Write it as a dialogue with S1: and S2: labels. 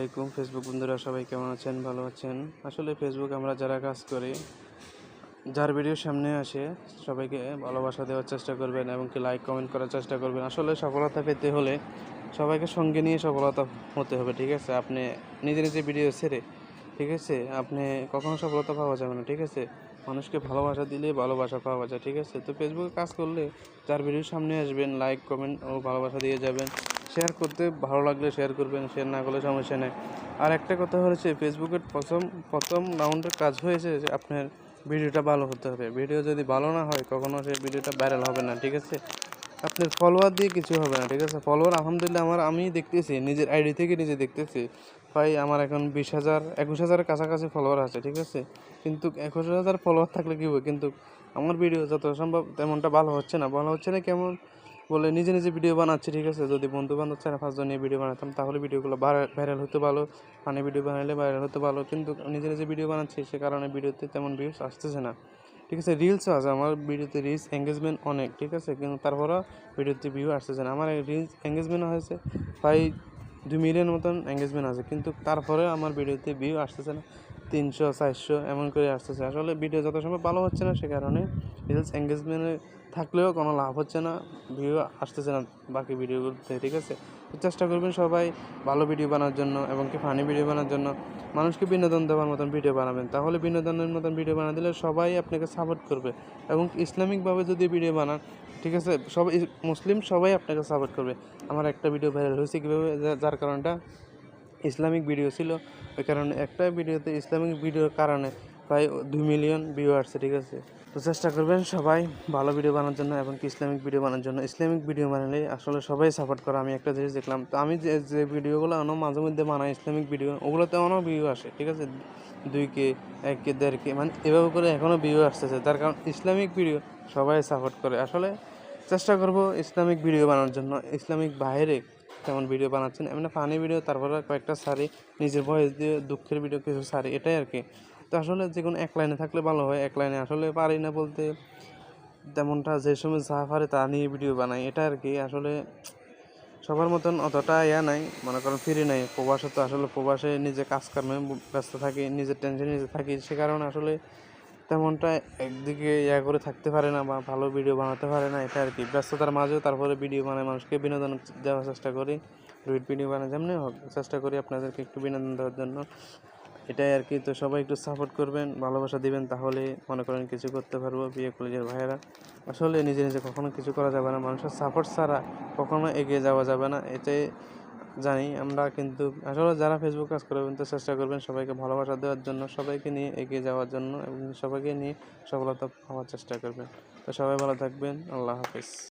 S1: আলাইকুম ফেসবুক বন্ধুরা, সবাই কেমন আছেন? ভালো আছেন? আসলে ফেসবুক আমরা যারা কাজ করি, যার ভিডিও সামনে আসে সবাইকে ভালোবাসা দেওয়ার চেষ্টা করবেন এবং কি লাইক কমেন্ট করার চেষ্টা করবেন। আসলে সফলতা পেতে হলে সবাইকে সঙ্গে নিয়ে সফলতা হতে হবে, ঠিক আছে? আপনি নিজে নিজে ভিডিও ছেড়ে, ঠিক আছে, আপনি কখনো সফলতা পাওয়া যাবে না, ঠিক আছে? মানুষকে ভালোবাসা দিলে ভালোবাসা পাওয়া যায়, ঠিক আছে? তো ফেসবুকে কাজ করলে যার ভিডিও সামনে আসবেন লাইক কমেন্ট ও ভালোবাসা দিয়ে যাবেন। শেয়ার করতে ভালো লাগলে শেয়ার করবেন, শেয়ার না করলে সমস্যা নেই। আর একটা কথা হচ্ছে, ফেসবুকের প্রথম রাউন্ডের কাজ হয়েছে যে আপনার ভিডিওটা ভালো হতে হবে। ভিডিও যদি ভালো না হয় কখনো সেই ভিডিওটা ভাইরাল হবে না, ঠিক আছে? আপনার ফলোয়ার দিয়ে কিছু হবে না, ঠিক আছে? ফলোয়ার আলহামদুলিল্লাহ আমি দেখতেছি, নিজের আইডি থেকে নিজে দেখতেছি ভাই, আমার এখন 20,000 21,000-এর কাছাকাছি ফলোয়ার আছে, ঠিক আছে? কিন্তু 21,000 ফলোয়ার থাকলে কী হবে, কিন্তু আমার ভিডিও যত সম্ভব তেমনটা ভালো হচ্ছে না। কেমন বলে নিজে নিজে ভিডিও বানাচ্ছি, ঠিক আছে? যদি বন্ধু বান্ধব 4-5 জন নিয়ে ভিডিও বানাতাম তাহলে ভিডিওগুলো ভাইরাল হতে ভালো, ফানি ভিডিও বানাইলে ভাইরাল হতে ভালো, কিন্তু নিজে নিজে ভিডিও বানাচ্ছি সে কারণে ভিডিওতে তেমন ভিউজ আসতেছে না, ঠিক আছে? রিলসও আছে আমার ভিডিওতে, রিলস এঙ্গেজমেন্ট অনেক, ঠিক আছে? কিন্তু তারপরেও ভিডিওতে ভিউ আসতেছে না। আমার রিলস এঙ্গেজমেন্ট হয়েছে প্রায় 2 মিলিয়ন মতন এঙ্গেজমেন্ট আছে, কিন্তু তারপরে আমার ভিডিওতে ভিউ আসতেছে না, 300-400 এমন করে আসতেছে। আসলে ভিডিও যত সময় ভালো হচ্ছে না সে কারণে রিলস এঙ্গেজমেন্টে থাকলেও কোনো লাভ হচ্ছে না, ভিউ আসতেছে না বাকি ভিডিওগুলোতে, ঠিক আছে? তো চেষ্টা করবেন সবাই ভালো ভিডিও বানার জন্য এবং কি ফানি ভিডিও বানার জন্য, মানুষকে বিনোদন দেওয়ার মতন ভিডিও বানাবেন। তাহলে বিনোদনের মতন ভিডিও বানা দিলে সবাই আপনাকে সাপোর্ট করবে এবং ইসলামিকভাবে যদি ভিডিও বানান, ঠিক আছে, সবাই মুসলিম সবাই আপনাকে সাপোর্ট করবে। আমার একটা ভিডিও ভাইরাল হয়েছে কীভাবে, যার কারণটা ইসলামিক ভিডিও ছিল, ওই কারণে একটা ভিডিওতে ইসলামিক ভিডিওর কারণে প্রায় 2 মিলিয়ন ভিউ আসছে, ঠিক আছে? তো চেষ্টা করবেন সবাই ভালো ভিডিও বানানোর জন্য এবং কি ইসলামিক ভিডিও বানানোর জন্য। ইসলামিক ভিডিও বানালে আসলে সবাই সাপোর্ট করে। আমি একটা জিনিস দেখলাম, তো আমি যে ভিডিওগুলো মাঝে মধ্যে বানাই ইসলামিক ভিডিও, ওগুলোতে অনেক ভিউ আসে, ঠিক আছে? 2K 1K 1.5K, মানে এভাবে করে এখনও ভিউ আসতেছে, তার কারণ ইসলামিক ভিডিও সবাই সাপোর্ট করে। আসলে চেষ্টা করব ইসলামিক ভিডিও বানানোর জন্য। ইসলামিক বাইরে তেমন ভিডিও বানাচ্ছেন, এমনি ফানি ভিডিও, তারপরে কয়েকটা সারি নিজের ভয়েস দিয়ে দুঃখের ভিডিও কিছু সারি, এটাই আর কি। তো আসলে যে কোনো এক লাইনে থাকলে ভালো হয়, এক লাইনে আসলে পারি না বলতে, তেমনটা যে সময় যা পারে তা নিয়ে ভিডিও বানাই, এটা আর কি। আসলে সবার মতন অতটা নাই, মনে করেন ফ্রি নাই। প্রবাসে তো আসলে প্রবাসে নিজে কাজকর্মে ব্যস্ত থাকি, নিজের টেনশনে নিজে থাকি, সে কারণে আসলে তেমনটা একদিকে করে থাকতে পারে না বা ভালো ভিডিও বানাতে পারে না, এটা আর কি। ব্যস্ততার মাঝেও তারপরে ভিডিও বানায় মানুষকে বিনোদন দেওয়ার চেষ্টা করি, ভিডিও বানায় যেমনি হোক চেষ্টা করি আপনাদেরকে একটু বিনোদন দেওয়ার জন্য, এটাই আর কি। তো সবাই একটু সাপোর্ট করবেন, ভালোবাসা দিবেন, তাহলে মনে করেন কিছু করতে পারবো। বিয়ে কলেজের ভাইয়েরা, আসলে নিজে নিজে কখনো কিছু করা যাবে না, মানুষের সাপোর্ট ছাড়া কখনো এগিয়ে যাওয়া যাবে না, এটাই জানি আমরা। কিন্তু আসলে যারা ফেসবুক কাজ করবেন তো চেষ্টা করবেন সবাইকে ভালোবাসা দেওয়ার জন্য, সবাইকে নিয়ে এগিয়ে যাওয়ার জন্য এবং সবাইকে নিয়ে সফলতা পাওয়ার চেষ্টা করবেন। তো সবাই ভালো থাকবেন, আল্লাহ হাফেজ।